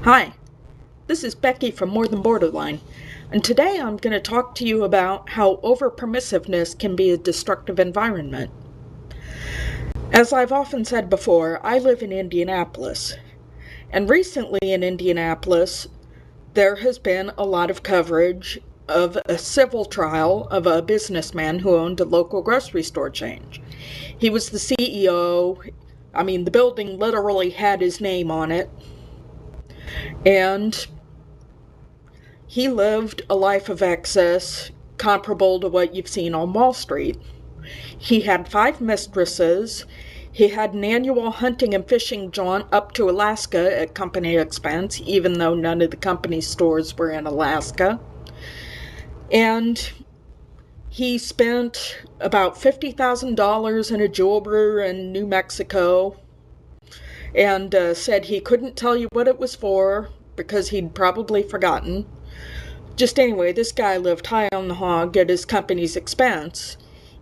Hi, this is Becky from More Than Borderline, and today I'm going to talk to you about how overpermissiveness can be a destructive environment. As I've often said before, I live in Indianapolis, and recently in Indianapolis, there has been a lot of coverage of a civil trial of a businessman who owned a local grocery store chain. He was the CEO. The building literally had his name on it. And he lived a life of excess comparable to what you've seen on Wall Street. He had 5 mistresses. He had an annual hunting and fishing jaunt up to Alaska at company expense, even though none of the company's stores were in Alaska. And he spent about $50,000 in a jeweler in New Mexico and said he couldn't tell you what it was for because he'd probably forgotten. Just anyway, this guy lived high on the hog at his company's expense,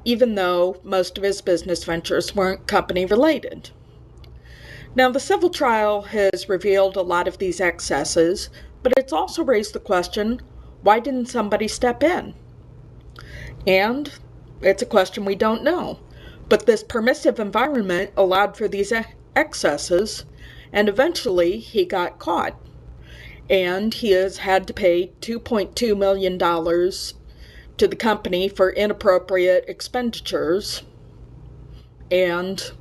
even though most of his business ventures weren't company related. Now, the civil trial has revealed a lot of these excesses, but it's also raised the question, why didn't somebody step in? And it's a question we don't know. But this permissive environment allowed for these excesses, and eventually he got caught. And he has had to pay $2.2 million to the company for inappropriate expenditures. And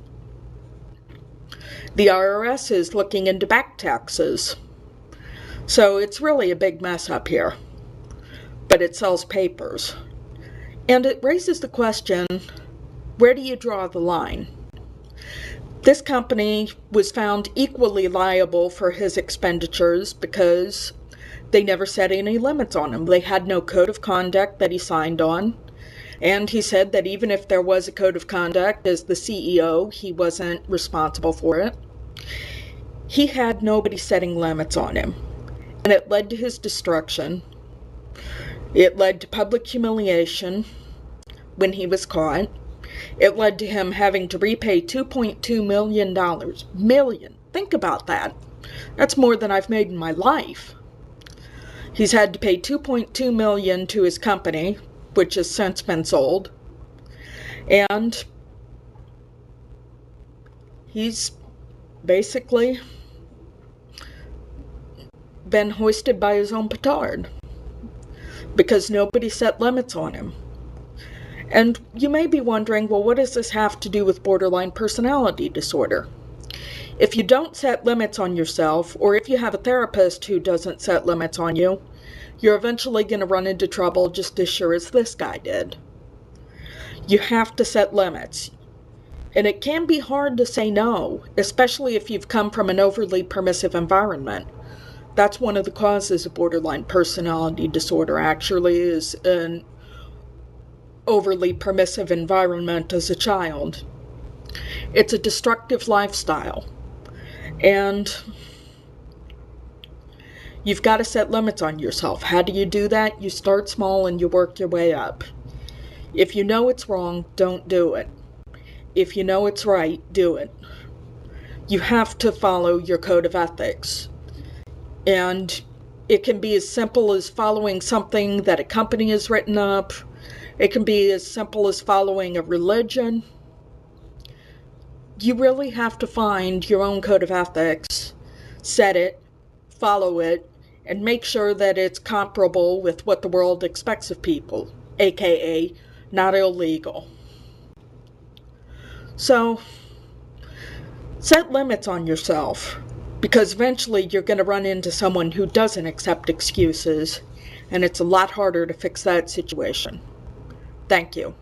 the IRS is looking into back taxes. So it's really a big mess up here. But it sells papers. And it raises the question, where do you draw the line? This company was found equally liable for his expenditures because they never set any limits on him. They had no code of conduct that he signed on. And he said that even if there was a code of conduct, as the CEO, he wasn't responsible for it. He had nobody setting limits on him. And it led to his destruction. It led to public humiliation when he was caught. It led to him having to repay $2.2 million. Million. Think about that. That's more than I've made in my life. He's had to pay $2.2 million to his company, which has since been sold. And he's basically been hoisted by his own petard because nobody set limits on him. And you may be wondering, well, what does this have to do with borderline personality disorder? If you don't set limits on yourself, or if you have a therapist who doesn't set limits on you, you're eventually going to run into trouble just as sure as this guy did. You have to set limits. And it can be hard to say no, especially if you've come from an overly permissive environment. That's one of the causes of borderline personality disorder, actually, is an overly permissive environment as a child. It's a destructive lifestyle. And you've got to set limits on yourself. How do you do that? You start small and you work your way up. If you know it's wrong, don't do it. If you know it's right, do it. You have to follow your code of ethics. And it can be as simple as following something that a company has written up. It can be as simple as following a religion. You really have to find your own code of ethics, set it, follow it, and make sure that it's comparable with what the world expects of people, aka not illegal. So, set limits on yourself, because eventually you're going to run into someone who doesn't accept excuses, and it's a lot harder to fix that situation. Thank you.